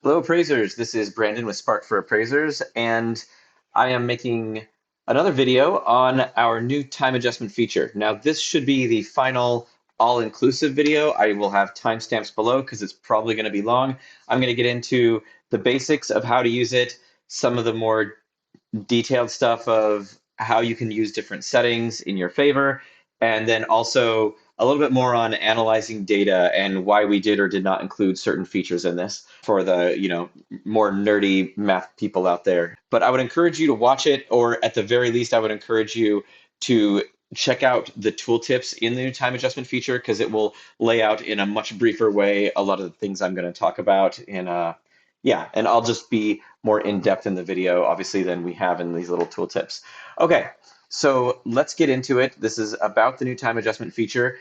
Hello, appraisers. This is Brandon with Spark for Appraisers, and I am making another video on our new time adjustment feature. Now, this should be the final all-inclusive video. I will have timestamps below because it's probably going to be long. I'm going to get into the basics of how to use it, some of the more detailed stuff of how you can use different settings in your favor, and then also a little bit more on analyzing data and why we did or did not include certain features in this for the, more nerdy math people out there. But I would encourage you to watch it, or at the very least, I would encourage you to check out the tooltips in the new time adjustment feature because it will lay out in a much briefer way a lot of the things I'm going to talk about in yeah, and I'll just be more in depth in the video, obviously, than we have in these little tooltips. Okay, so let's get into it. This is about the new time adjustment feature.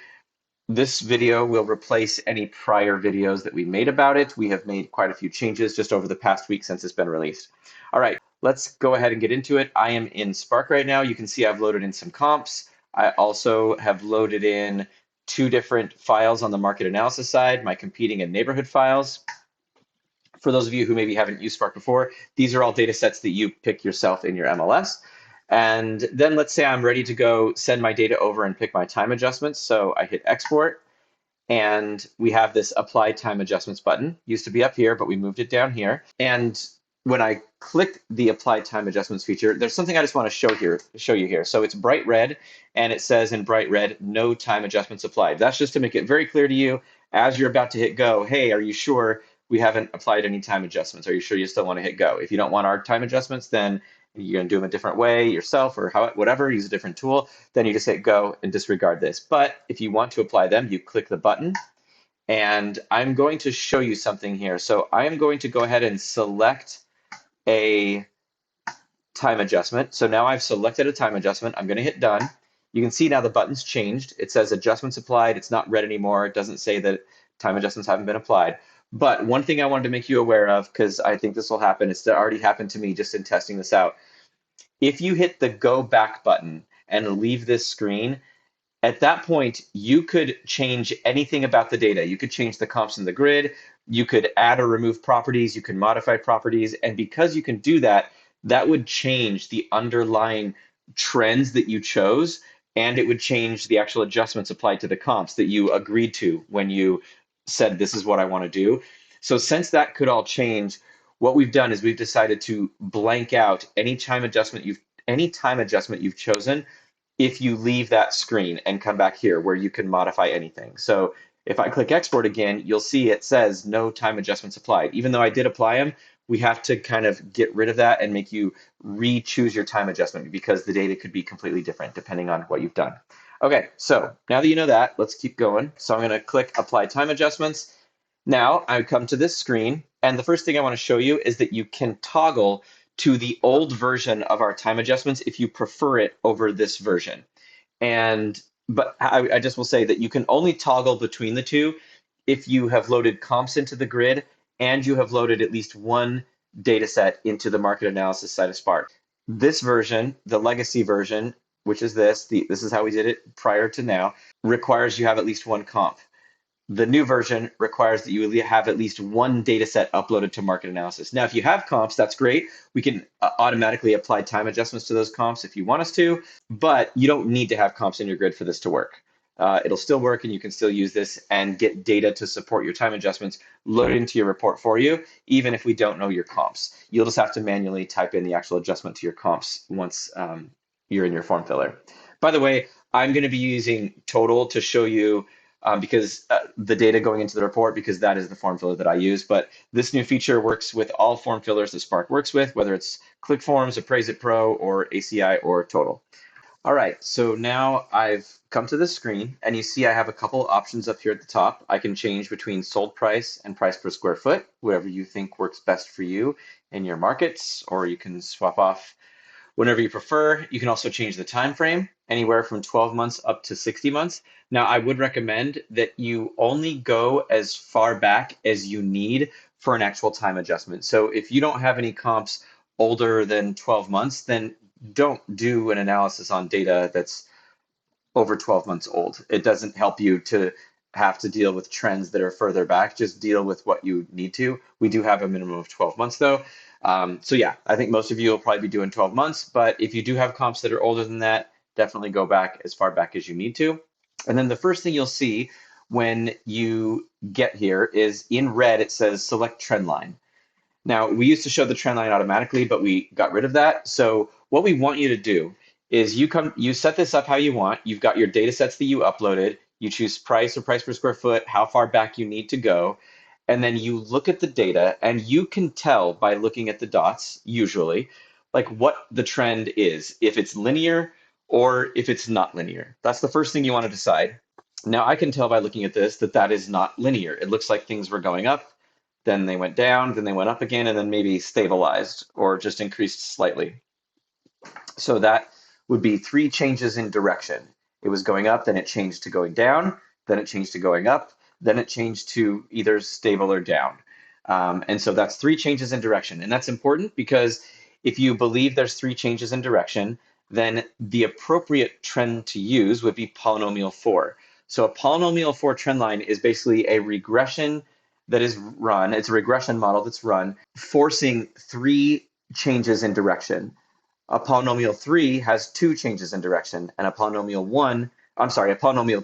This video will replace any prior videos that we made about it. We have made quite a few changes just over the past week since it's been released. All right, let's go ahead and get into it. I am in Spark right now. You can see I've loaded in some comps. I also have loaded in two different files on the market analysis side, my competing and neighborhood files. For those of you who maybe haven't used Spark before, these are all data sets that you pick yourself in your MLS. And then let's say I'm ready to go send my data over and pick my time adjustments. So I hit export and we have this apply time adjustments button. Used to be up here, but we moved it down here. And when I click the apply time adjustments feature, there's something I just want to show you here. So it's bright red and it says in bright red, no time adjustments applied. That's just to make it very clear to you as you're about to hit go, hey, are you sure we haven't applied any time adjustments? Are you sure you still want to hit go? If you don't want our time adjustments, then you're going to do them a different way yourself or whatever, use a different tool, then you just hit go and disregard this. But if you want to apply them, you click the button. And I'm going to show you something here. So I am going to go ahead and select a time adjustment. So now I've selected a time adjustment. I'm going to hit done. You can see now the button's changed. It says adjustments applied. It's not red anymore. It doesn't say that time adjustments haven't been applied. But one thing I wanted to make you aware of, because I think this will happen, it's already happened to me just in testing this out. If you hit the go back button and leave this screen, at that point, you could change anything about the data. You could change the comps in the grid. You could add or remove properties. You can modify properties. And because you can do that, that would change the underlying trends that you chose. And it would change the actual adjustments applied to the comps that you agreed to when you said, this is what I want to do. So since that could all change, what we've done is we've decided to blank out any time adjustment you've chosen if you leave that screen and come back here where you can modify anything. So if I click export again, you'll see it says no time adjustments applied. Even though I did apply them, we have to kind of get rid of that and make you re-choose your time adjustment because the data could be completely different depending on what you've done. Okay, so now that you know that, let's keep going. So I'm going to click apply time adjustments. Now I come to this screen, and the first thing I want to show you is that you can toggle to the old version of our time adjustments if you prefer it over this version. But I just will say that you can only toggle between the two if you have loaded comps into the grid and you have loaded at least one data set into the market analysis side of Spark. This version, the legacy version, which is this is how we did it prior to now, requires you have at least one comp. The new version requires that you have at least one data set uploaded to market analysis. Now, if you have comps, that's great. We can automatically apply time adjustments to those comps if you want us to, but you don't need to have comps in your grid for this to work. It'll still work and you can still use this and get data to support your time adjustments loaded into your report for you, even if we don't know your comps. You'll just have to manually type in the actual adjustment to your comps once you're in your form filler. By the way, I'm going to be using total to show you because the data going into the report, because that is the form filler that I use. But this new feature works with all form fillers that Spark works with, whether it's ClickForms, Appraise-It Pro, or ACI, or Total. All right, so now I've come to this screen, and you see I have a couple options up here at the top. I can change between sold price and price per square foot, whatever you think works best for you in your markets, or you can swap off whenever you prefer. You can also change the time frame, anywhere from 12 months up to 60 months. Now, I would recommend that you only go as far back as you need for an actual time adjustment. So if you don't have any comps older than 12 months, then don't do an analysis on data that's over 12 months old. It doesn't help you to have to deal with trends that are further back. Just deal with what you need to. We do have a minimum of 12 months though. So yeah, I think most of you will probably be doing 12 months, but if you do have comps that are older than that, definitely go back as far back as you need to. And then the first thing you'll see when you get here is in red, it says select trend line. Now, we used to show the trend line automatically, but we got rid of that. So what we want you to do is you set this up how you want. You've got your data sets that you uploaded. You choose price or price per square foot, how far back you need to go. And then you look at the data and you can tell by looking at the dots, usually, like what the trend is, if it's linear or if it's not linear. That's the first thing you want to decide. Now, I can tell by looking at this that that is not linear. It looks like things were going up, then they went down, then they went up again, and then maybe stabilized or just increased slightly. So that would be 3 changes in direction. It was going up, then it changed to going down, then it changed to going up, then it changed to either stable or down. And so that's 3 changes in direction. And that's important because if you believe there's 3 changes in direction, then the appropriate trend to use would be polynomial 4. So a polynomial 4 trend line is basically a regression that is run. It's a regression model that's run, forcing 3 changes in direction. A polynomial 3 has 2 changes in direction, and a polynomial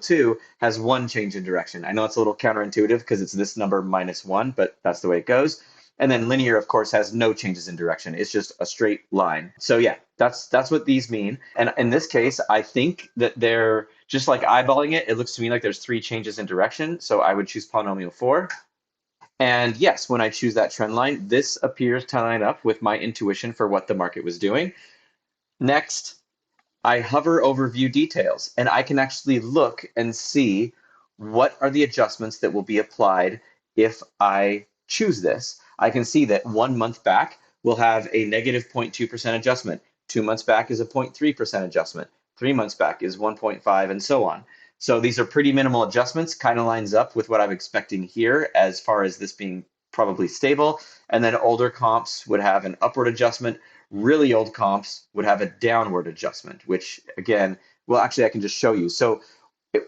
2 has 1 change in direction. I know it's a little counterintuitive because it's this number minus 1, but that's the way it goes. And then linear, of course, has no changes in direction. It's just a straight line. So yeah, that's what these mean. And in this case, I think that they're just like eyeballing it. It looks to me like there's 3 changes in direction. So I would choose polynomial 4. And yes, when I choose that trend line, this appears to line up with my intuition for what the market was doing. Next, I hover over view details, and I can actually look and see what are the adjustments that will be applied if I choose this. I can see that 1 month back will have a negative 0.2% adjustment. 2 months back is a 0.3% adjustment. 3 months back is 1.5 and so on. So these are pretty minimal adjustments, kind of lines up with what I'm expecting here as far as this being probably stable. And then older comps would have an upward adjustment. Really old comps would have a downward adjustment, which again, well, actually I can just show you. So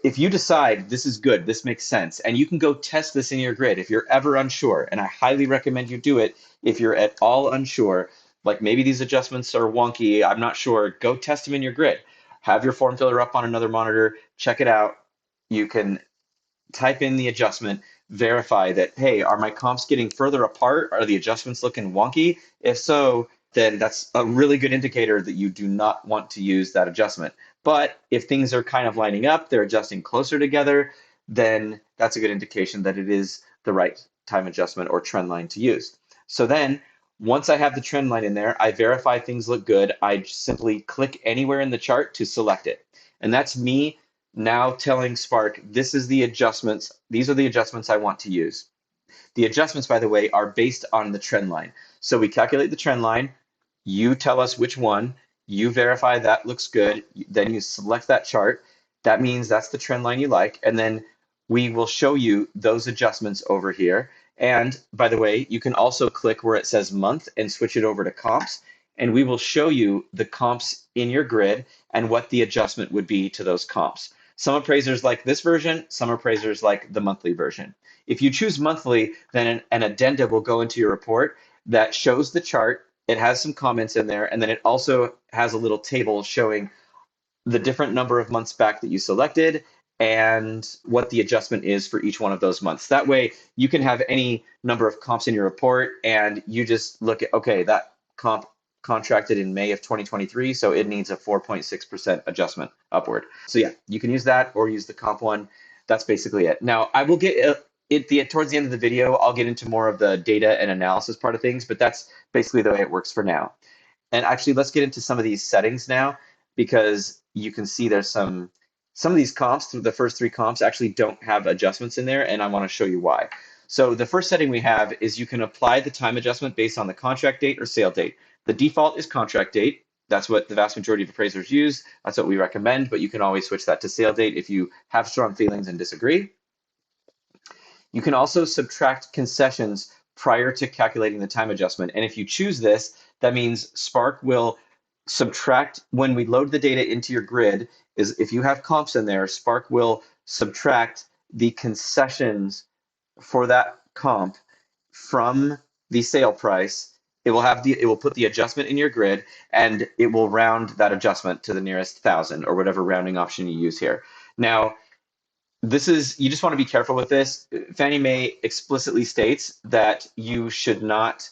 if you decide this is good, this makes sense, and you can go test this in your grid if you're ever unsure, and I highly recommend you do it if you're at all unsure, like maybe these adjustments are wonky, I'm not sure, go test them in your grid. Have your form filler up on another monitor, check it out. You can type in the adjustment, verify that, hey, are my comps getting further apart? Are the adjustments looking wonky? If so, then that's a really good indicator that you do not want to use that adjustment. But if things are kind of lining up, they're adjusting closer together, then that's a good indication that it is the right time adjustment or trend line to use. So then once I have the trend line in there, I verify things look good. I simply click anywhere in the chart to select it. And that's me now telling Spark, this is the adjustments. These are the adjustments I want to use. The adjustments, by the way, are based on the trend line. So we calculate the trend line. You tell us which one. You verify that looks good. Then you select that chart. That means that's the trend line you like. And then we will show you those adjustments over here. And by the way, you can also click where it says month and switch it over to comps. And we will show you the comps in your grid and what the adjustment would be to those comps. Some appraisers like this version, some appraisers like the monthly version. If you choose monthly, then an addenda will go into your report that shows the chart. It has some comments in there, and then it also has a little table showing the different number of months back that you selected and what the adjustment is for each one of those months. That way, you can have any number of comps in your report, and you just look at, okay, that comp contracted in May of 2023, so it needs a 4.6% adjustment upward. So yeah, you can use that or use the comp one. That's basically it. Now, I will get towards the end of the video, I'll get into more of the data and analysis part of things, but that's basically the way it works for now. And actually, let's get into some of these settings now, because you can see there's some of these comps, the first 3 comps actually don't have adjustments in there, and I want to show you why. So the first setting we have is you can apply the time adjustment based on the contract date or sale date. The default is contract date. That's what the vast majority of appraisers use. That's what we recommend, but you can always switch that to sale date if you have strong feelings and disagree. You can also subtract concessions prior to calculating the time adjustment. And if you choose this, that means Spark will subtract when we load the data into your grid. Is if you have comps in there, Spark will subtract the concessions for that comp from the sale price. It will put the adjustment in your grid, and it will round that adjustment to the nearest 1,000 or whatever rounding option you use here. Now, you just want to be careful with this. Fannie Mae explicitly states that you should not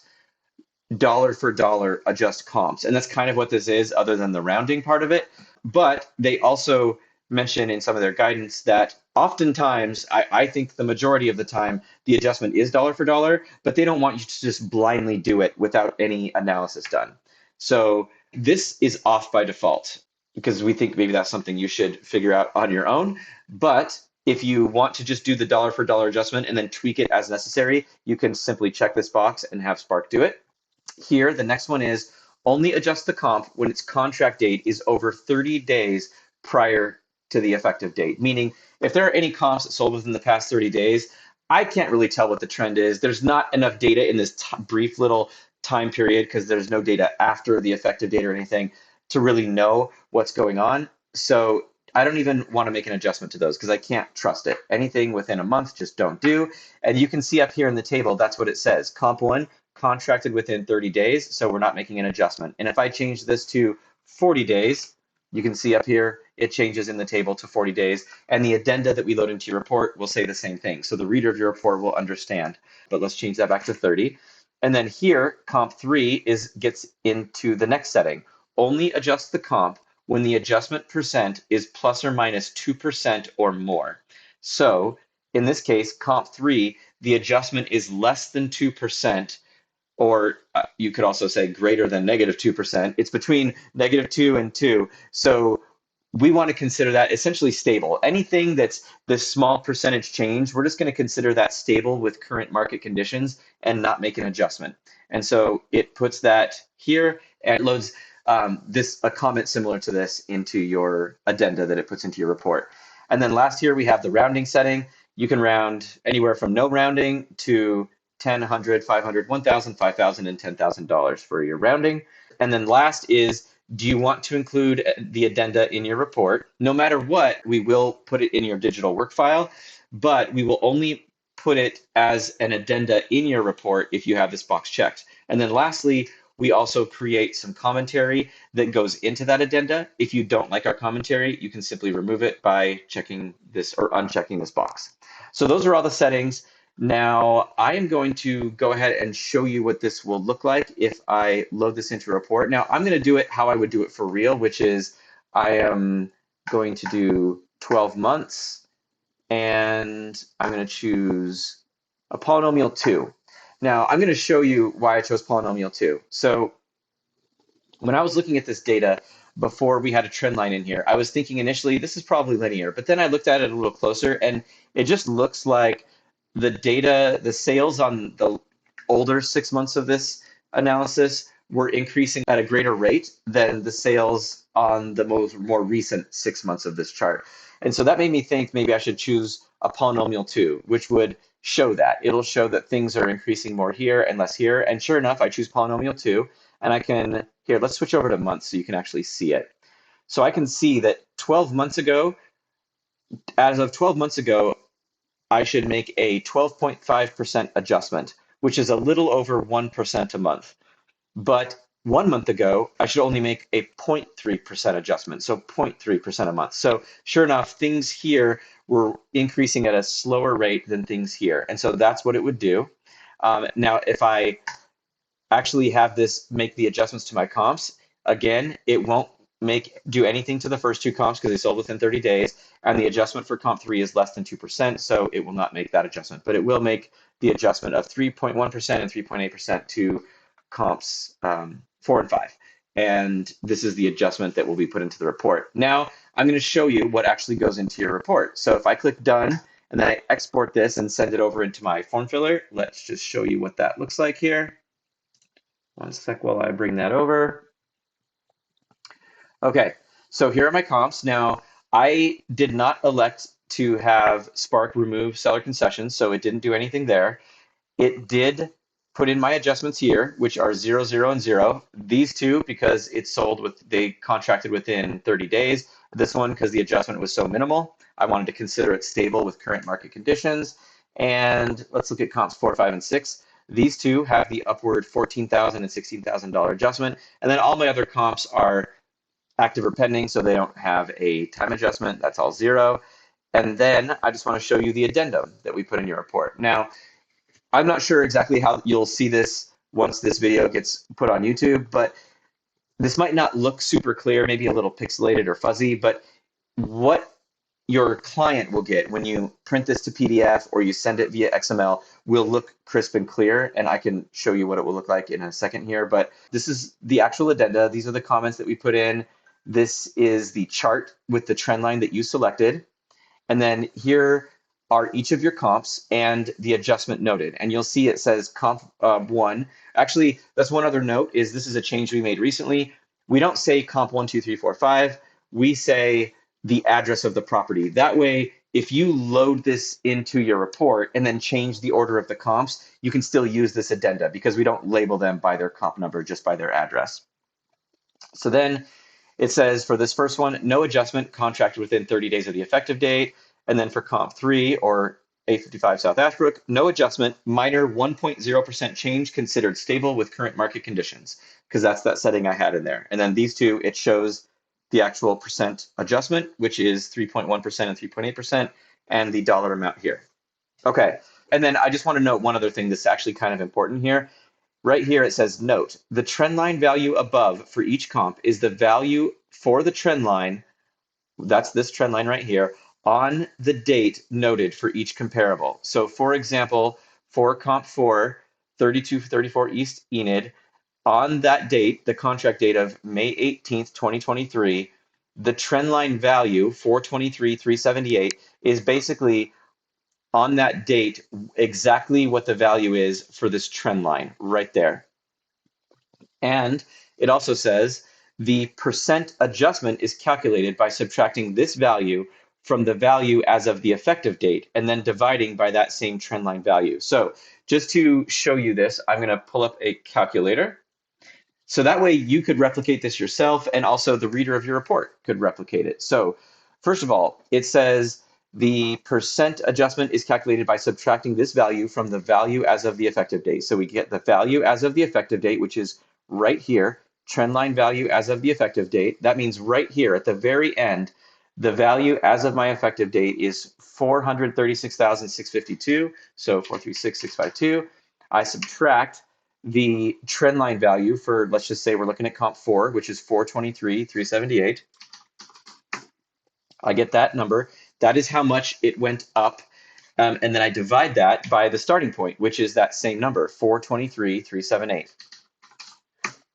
dollar for dollar adjust comps. And that's kind of what this is, other than the rounding part of it. But they also mention in some of their guidance that oftentimes, I think the majority of the time, the adjustment is dollar for dollar, but they don't want you to just blindly do it without any analysis done. So this is off by default because we think maybe that's something you should figure out on your own. But if you want to just do the dollar for dollar adjustment and then tweak it as necessary, you can simply check this box and have Spark do it. Here, the next one is only adjust the comp when its contract date is over 30 days prior to the effective date. Meaning, if there are any comps that sold within the past 30 days, I can't really tell what the trend is. There's not enough data in this brief little time period because there's no data after the effective date or anything to really know what's going on. So I don't even want to make an adjustment to those because I can't trust it. Anything within a month, just don't do. And you can see up here in the table, that's what it says. Comp 1, contracted within 30 days, so we're not making an adjustment. And if I change this to 40 days, you can see up here, it changes in the table to 40 days. And the addenda that we load into your report will say the same thing. So the reader of your report will understand. But let's change that back to 30. And then here, comp 3 gets into the next setting. Only adjust the comp when the adjustment percent is plus or minus 2% or more. So in this case, comp 3, the adjustment is less than 2%, or you could also say greater than negative 2%. It's between negative 2 and 2. So we want to consider that essentially stable. Anything that's this small percentage change, we're just going to consider that stable with current market conditions and not make an adjustment. And so it puts that here and loads a comment similar to this into your addenda that it puts into your report. And then last here, we have the rounding setting. You can round anywhere from no rounding to 10, 100, 500, 1,000, 5,000, and $10,000 for your rounding. And then last is, do you want to include the addenda in your report? No matter what, we will put it in your digital work file, but we will only put it as an addenda in your report if you have this box checked. And then lastly, we also create some commentary that goes into that addenda. If you don't like our commentary, you can simply remove it by checking this or unchecking this box. So those are all the settings. Now, I am going to go ahead and show you what this will look like if I load this into a report. Now, I'm going to do it how I would do it for real, which is I am going to do 12 months, and I'm going to choose a polynomial 2. Now, I'm going to show you why I chose polynomial 2. So when I was looking at this data before we had a trend line in here, I was thinking initially this is probably linear, but then I looked at it a little closer and it just looks like the data, the sales on the older 6 months of this analysis were increasing at a greater rate than the sales on the more recent 6 months of this chart. And so that made me think maybe I should choose a polynomial 2, which would show that. It'll show that things are increasing more here and less here. And sure enough, I choose polynomial 2, and I can, here, let's switch over to months so you can actually see it. So I can see that 12 months ago, as of 12 months ago, I should make a 12.5% adjustment, which is a little over 1% a month. But 1 month ago, I should only make a 0.3% adjustment, so 0.3% a month. So sure enough, things here were increasing at a slower rate than things here. And so that's what it would do. Now, if I actually have this make the adjustments to my comps, again, it won't do anything to the first two comps because they sold within 30 days, and the adjustment for comp 3 is less than 2%, so it will not make that adjustment. But it will make the adjustment of 3.1% and 3.8% to comps 4 and 5. And this is the adjustment that will be put into the report. Now, I'm going to show you what actually goes into your report. So if I click Done, and then I export this and send it over into my form filler, let's just show you what that looks like here. One sec while I bring that over. Okay, so here are my comps. Now, I did not elect to have Spark remove seller concessions, so it didn't do anything there. It did put in my adjustments here, which are 0, 0, and 0. These two, because they contracted within 30 days. This one, because the adjustment was so minimal. I wanted to consider it stable with current market conditions. And let's look at comps 4, 5, and 6. These two have the upward $14,000 and $16,000 adjustment. And then all my other comps are active or pending, so they don't have a time adjustment. That's all 0. And then I just want to show you the addendum that we put in your report. Now, I'm not sure exactly how you'll see this once this video gets put on YouTube, but this might not look super clear, maybe a little pixelated or fuzzy, but what your client will get when you print this to PDF or you send it via XML will look crisp and clear, and I can show you what it will look like in a second here, but this is the actual addenda. These are the comments that we put in. This is the chart with the trend line that you selected. And then here are each of your comps and the adjustment noted. And you'll see it says comp 1. Actually, that's one other note is this is a change we made recently. We don't say comp 1, 2, 3, 4, 5. We say the address of the property. That way, if you load this into your report and then change the order of the comps, you can still use this addenda because we don't label them by their comp number, just by their address. So then it says for this first one, no adjustment, contracted within 30 days of the effective date. And then for comp 3 or 855 South Ashbrook, no adjustment, minor 1.0% change considered stable with current market conditions, because that's that setting I had in there. And then these two, it shows the actual percent adjustment, which is 3.1% and 3.8%, and the dollar amount here. Okay, and then I just want to note one other thing that's actually kind of important here. Right here it says, note, the trend line value above for each comp is the value for the trend line, that's this trend line right here, on the date noted for each comparable. So for example, for comp 4, 3234 East Enid, on that date, the contract date of May 18th, 2023, the trend line value, 423,378, is basically on that date exactly what the value is for this trend line right there. And it also says the percent adjustment is calculated by subtracting this value from the value as of the effective date and then dividing by that same trend line value. So just to show you this, I'm going to pull up a calculator. So that way you could replicate this yourself, and also the reader of your report could replicate it. So first of all, it says the percent adjustment is calculated by subtracting this value from the value as of the effective date. So we get the value as of the effective date, which is right here, trend line value as of the effective date. That means right here at the very end, the value as of my effective date is 436,652. So 436,652. I subtract the trend line value for, let's just say we're looking at comp 4, which is 423,378. I get that number. That is how much it went up. And then I divide that by the starting point, which is that same number, 423,378.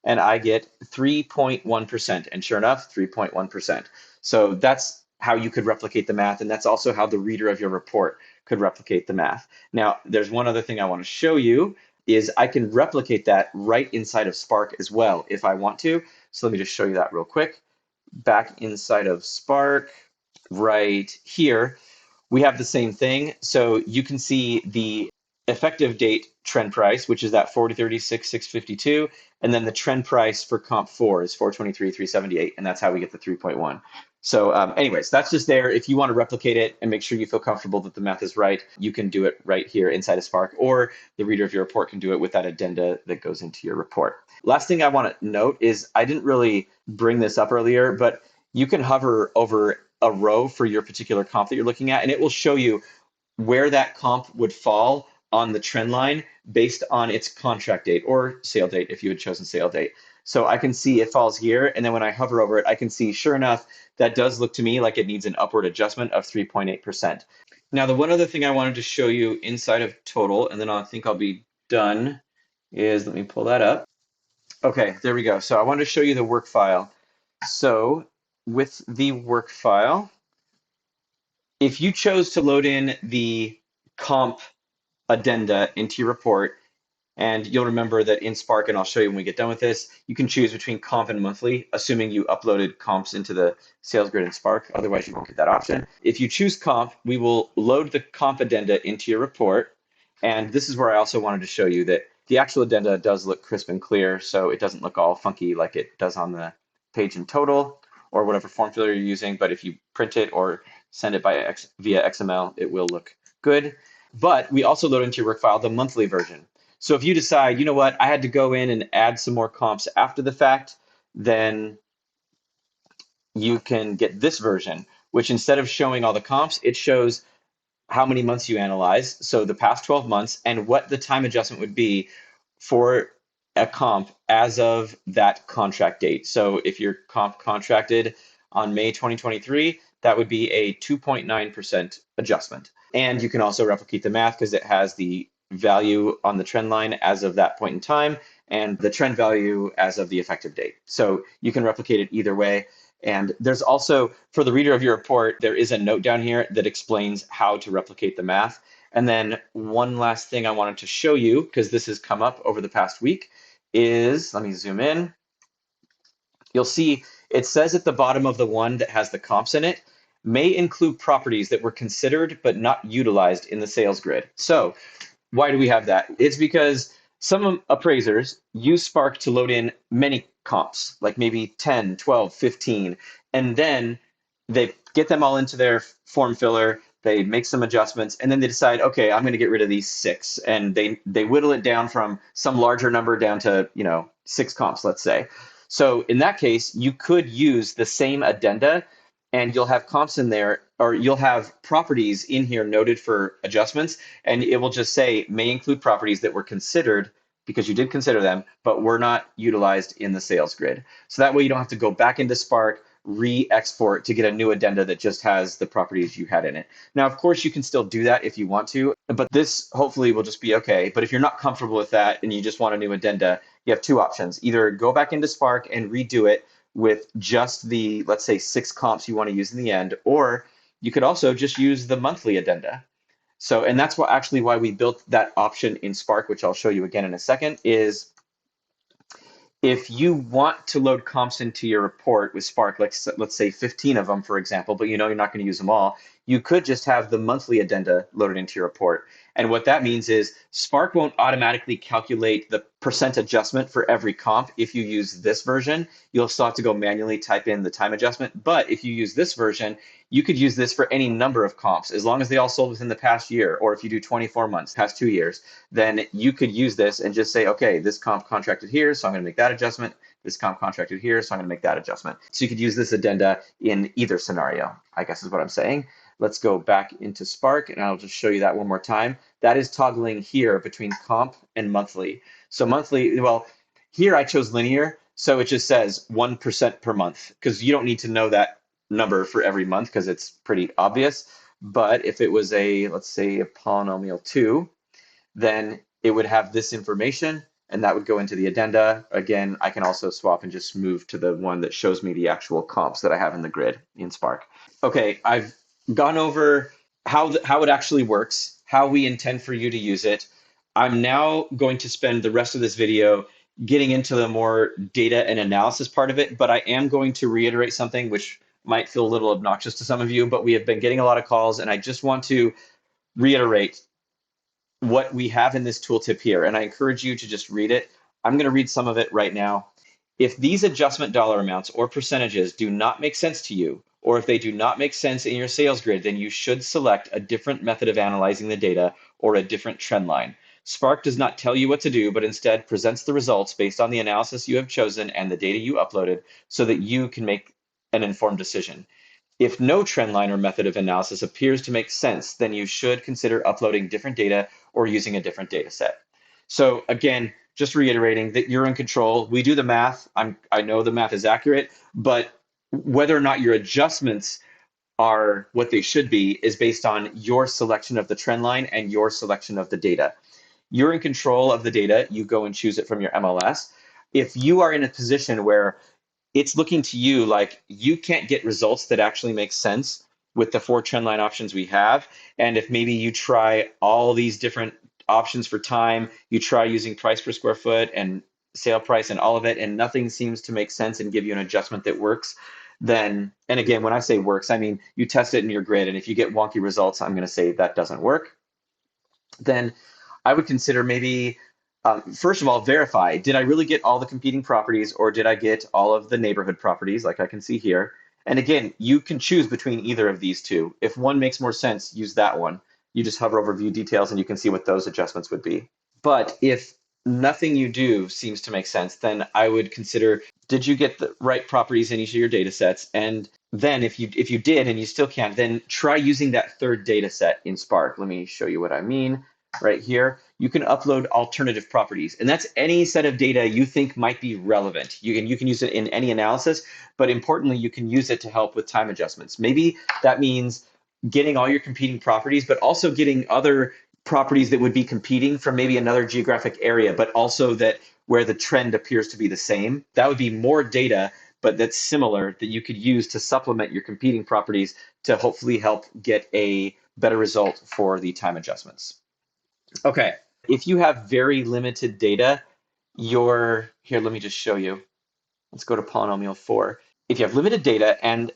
And I get 3.1%. And sure enough, 3.1%. So that's how you could replicate the math. And that's also how the reader of your report could replicate the math. Now, there's one other thing I want to show you is I can replicate that right inside of Spark as well if I want to. So let me just show you that real quick. Back inside of Spark, right here, we have the same thing. So you can see the effective date trend price, which is that 436,652, and then the trend price for comp 4 is 423,378, and that's how we get the 3.1. So anyways, that's just there. If you want to replicate it and make sure you feel comfortable that the math is right, you can do it right here inside of Spark, or the reader of your report can do it with that addenda that goes into your report. Last thing I want to note is I didn't really bring this up earlier, but you can hover over a row for your particular comp that you're looking at, and it will show you where that comp would fall on the trend line based on its contract date or sale date if you had chosen sale date. So I can see it falls here, and then when I hover over it, I can see, sure enough, that does look to me like it needs an upward adjustment of 3.8%. Now, the one other thing I wanted to show you inside of total, and then I think I'll be done, is, let me pull that up. Okay, there we go. So I wanted to show you the work file. So with the work file, if you chose to load in the comp addenda into your report, and you'll remember that in Spark, and I'll show you when we get done with this, you can choose between comp and monthly, assuming you uploaded comps into the sales grid in Spark. Otherwise, you won't get that option. If you choose comp, we will load the comp addenda into your report. And this is where I also wanted to show you that the actual addenda does look crisp and clear, so it doesn't look all funky like it does on the page in total or whatever form filler you're using. But if you print it or send it via XML, it will look good. But we also load into your Workfile the monthly version. So if you decide, you know what, I had to go in and add some more comps after the fact, then you can get this version, which instead of showing all the comps, it shows how many months you analyze, so the past 12 months, and what the time adjustment would be for a comp as of that contract date. So if your comp contracted on May 2023, that would be a 2.9% adjustment. And you can also replicate the math because it has the value on the trend line as of that point in time and the trend value as of the effective date. So you can replicate it either way. And there's also, for the reader of your report, there is a note down here that explains how to replicate the math. And then one last thing I wanted to show you, because this has come up over the past week, is, let me zoom in. You'll see it says at the bottom of the one that has the comps in it, may include properties that were considered but not utilized in the sales grid. So why do we have that? It's because some appraisers use Spark to load in many comps, like maybe 10, 12, 15, and then they get them all into their form filler, they make some adjustments, and then they decide, okay, I'm going to get rid of these 6, and they whittle it down from some larger number down to, 6 comps, let's say. So in that case, you could use the same addenda and you'll have comps in there, or you'll have properties in here noted for adjustments, and it will just say may include properties that were considered because you did consider them, but were not utilized in the sales grid. So that way you don't have to go back into Spark, re-export to get a new addenda that just has the properties you had in it. Now, of course, you can still do that if you want to, but this hopefully will just be okay. But if you're not comfortable with that and you just want a new addenda, you have 2 options. Either go back into Spark and redo it with just the, let's say, 6 comps you want to use in the end, or you could also just use the monthly addenda. So, and that's why we built that option in Spark, which I'll show you again in a second, is if you want to load comps into your report with Spark, like let's say 15 of them, for example, but you're not going to use them all, you could just have the monthly addenda loaded into your report. And what that means is Spark won't automatically calculate the percent adjustment for every comp if you use this version. You'll still have to go manually type in the time adjustment. But if you use this version, you could use this for any number of comps, as long as they all sold within the past year, or if you do 24 months, past 2 years, then you could use this and just say, okay, this comp contracted here, so I'm going to make that adjustment. This comp contracted here, so I'm going to make that adjustment. So you could use this addenda in either scenario, I guess is what I'm saying. Let's go back into Spark, and I'll just show you that one more time. That is toggling here between comp and monthly. So monthly, well, here I chose linear, so it just says 1% per month, because you don't need to know that number for every month because it's pretty obvious. But if it was let's say a polynomial 2, then it would have this information, and that would go into the addenda. Again, I can also swap and just move to the one that shows me the actual comps that I have in the grid in Spark. Okay, I've gone over how it actually works, how we intend for you to use it. I'm now going to spend the rest of this video getting into the more data and analysis part of it, but I am going to reiterate something which might feel a little obnoxious to some of you, but we have been getting a lot of calls, and I just want to reiterate what we have in this tooltip here, and I encourage you to just read it. I'm going to read some of it right now. If these adjustment dollar amounts or percentages do not make sense to you, or if they do not make sense in your sales grid, then you should select a different method of analyzing the data or a different trend line. Spark does not tell you what to do, but instead presents the results based on the analysis you have chosen and the data you uploaded so that you can make an informed decision. If no trend line or method of analysis appears to make sense, then you should consider uploading different data or using a different data set. So again, just reiterating that you're in control. We do the math. I know the math is accurate, but whether or not your adjustments are what they should be is based on your selection of the trend line and your selection of the data. You're in control of the data. You go and choose it from your MLS. If you are in a position where it's looking to you like you can't get results that actually make sense with the 4 trend line options we have, and if maybe you try all these different options for time, you try using price per square foot and sale price and all of it, and nothing seems to make sense and give you an adjustment that works, then, and again, when I say works, I mean you test it in your grid, and if you get wonky results, I'm going to say that doesn't work, then I would consider maybe, first of all, verify, did I really get all the competing properties, or did I get all of the neighborhood properties like I can see here? And again, you can choose between either of these two. If one makes more sense, use that one. You just hover over view details and you can see what those adjustments would be. But if nothing you do seems to make sense, then I would consider, did you get the right properties in each of your data sets? And then if you did and you still can't, then try using that third data set in Spark. Let me show you what I mean right here. You can upload alternative properties, and that's any set of data you think might be relevant. You can use it in any analysis, but importantly, you can use it to help with time adjustments. Maybe that means getting all your competing properties, but also getting other properties that would be competing from maybe another geographic area, but also that where the trend appears to be the same. That would be more data, but that's similar, that you could use to supplement your competing properties to hopefully help get a better result for the time adjustments. Okay, if you have very limited data, here, let me just show you. Let's go to Polynomial-4. If you have limited data and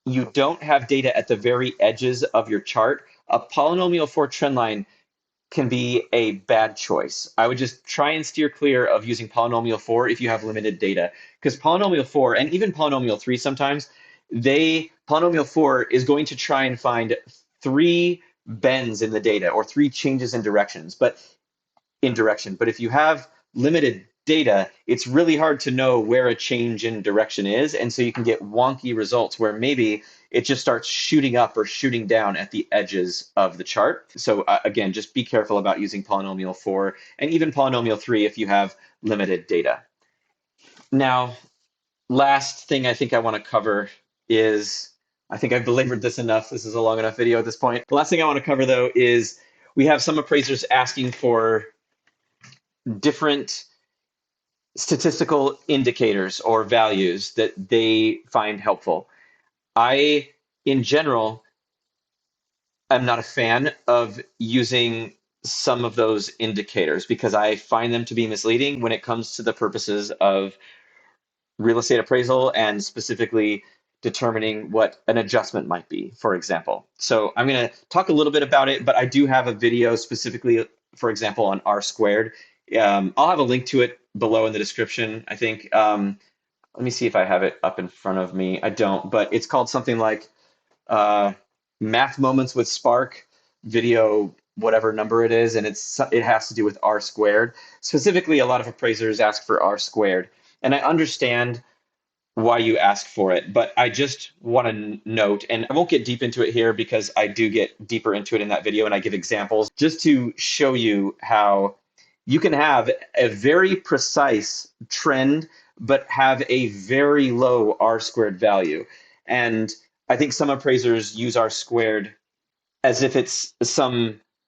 you don't have data at the very edges of your chart, a Polynomial-4 trendline can be a bad choice. I would just try and steer clear of using Polynomial-4 if you have limited data. Because Polynomial-4 and even Polynomial-3 sometimes, Polynomial-4 is going to try and find 3 bends in the data or 3 changes in direction. But if you have limited data, it's really hard to know where a change in direction is. And so you can get wonky results where maybe it just starts shooting up or shooting down at the edges of the chart. So again, just be careful about using Polynomial-4 and even Polynomial-3 if you have limited data. Now, last thing I think I want to cover is, I think I've belabored this enough. This is a long enough video at this point. The last thing I want to cover, though, is we have some appraisers asking for different statistical indicators or values that they find helpful. I, in general, am not a fan of using some of those indicators because I find them to be misleading when it comes to the purposes of real estate appraisal and specifically determining what an adjustment might be, for example. So I'm going to talk a little bit about it, but I do have a video specifically, for example, on R squared. I'll have a link to it below in the description, I think. Let me see if I have it up in front of me. I don't, but it's called something like Math Moments with Spark video, whatever number it is, and it has to do with R squared. Specifically, a lot of appraisers ask for R squared, and I understand why you ask for it, but I just want to note, and I won't get deep into it here because I do get deeper into it in that video and I give examples just to show you how you can have a very precise trend, but have a very low R squared value. And I think some appraisers use R squared as if it's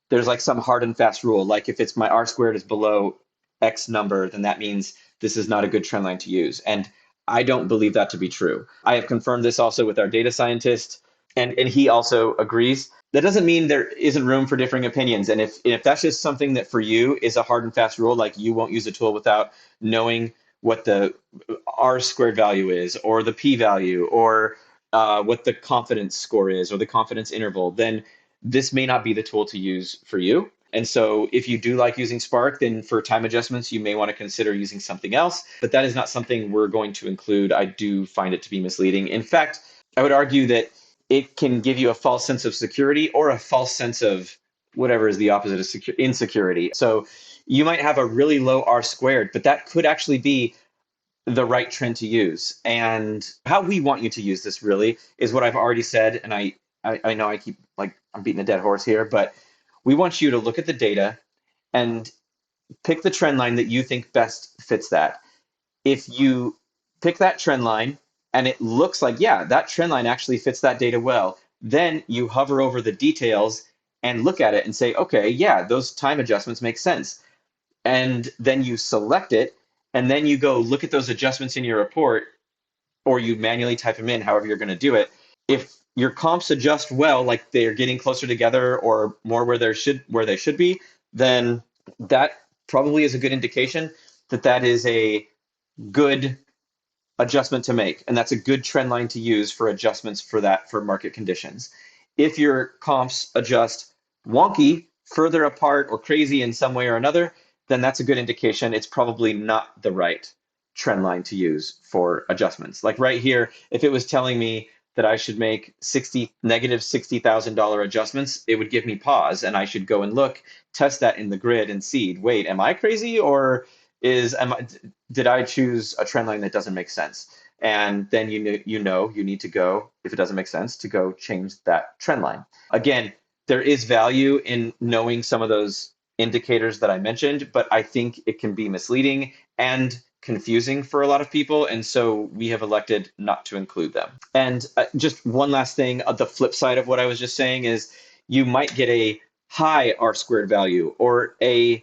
there's like some hard and fast rule. Like if it's my R squared is below X number, then that means this is not a good trend line to use. And I don't believe that to be true. I have confirmed this also with our data scientist, and he also agrees. That doesn't mean there isn't room for differing opinions. And if that's just something that for you is a hard and fast rule, like you won't use a tool without knowing what the R squared value is, or the P value, or what the confidence score is, or the confidence interval, then this may not be the tool to use for you. And so if you do like using Spark, then for time adjustments, you may want to consider using something else. But that is not something we're going to include. I do find it to be misleading. In fact, I would argue that it can give you a false sense of security or a false sense of whatever is the opposite of insecurity. So you might have a really low R squared, but that could actually be the right trend to use. And how we want you to use this really is what I've already said. And I know I keep I'm beating a dead horse here, but we want you to look at the data and pick the trend line that you think best fits that. If you pick that trend line and it looks like, yeah, that trend line actually fits that data well, then you hover over the details and look at it and say, okay, yeah, those time adjustments make sense. And then you select it, and then you go look at those adjustments in your report, or you manually type them in, however you're going to do it. If your comps adjust well, like they're getting closer together or more where they should be, then that probably is a good indication that that is a good adjustment to make, and that's a good trend line to use for adjustments for market conditions. If your comps adjust wonky, further apart, or crazy in some way or another, then that's a good indication it's probably not the right trend line to use for adjustments. Like right here, if it was telling me that I should make negative $60,000 adjustments, it would give me pause and I should go and look, test that in the grid and see, wait, am I crazy or did I choose a trend line that doesn't make sense? And then you need to go, if it doesn't make sense, to go change that trend line. Again, there is value in knowing some of those indicators that I mentioned, but I think it can be misleading and confusing for a lot of people. And so we have elected not to include them. And just one last thing, the flip side of what I was just saying is you might get a high R squared value or a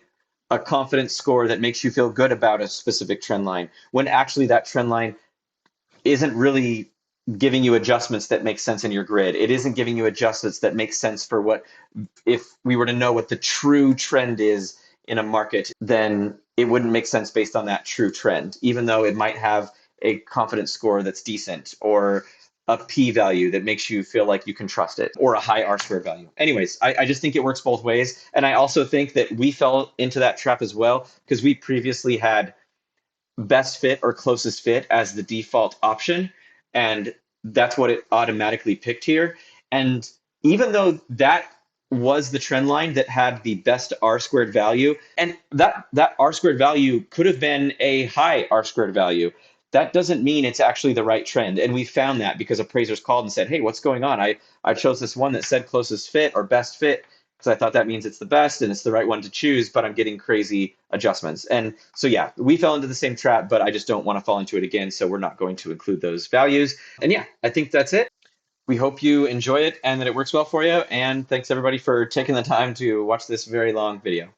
confidence score that makes you feel good about a specific trend line, when actually that trend line isn't really giving you adjustments that make sense in your grid. It isn't giving you adjustments that make sense for what, if we were to know what the true trend is in a market, then it wouldn't make sense based on that true trend, even though it might have a confidence score that's decent or a p-value that makes you feel like you can trust it, or a high R-squared value. Anyways, I just think it works both ways. And I also think that we fell into that trap as well, because we previously had best fit or closest fit as the default option. And that's what it automatically picked here. And even though that was the trend line that had the best R squared value, and that R squared value could have been a high R squared value, that doesn't mean it's actually the right trend. And we found that because appraisers called and said, hey, what's going on? I chose this one that said closest fit or best fit because I thought that means it's the best and it's the right one to choose, but I'm getting crazy adjustments. And so, yeah, we fell into the same trap, but I just don't want to fall into it again. So we're not going to include those values. And yeah, I think that's it. We hope you enjoy it and that it works well for you. And thanks everybody for taking the time to watch this very long video.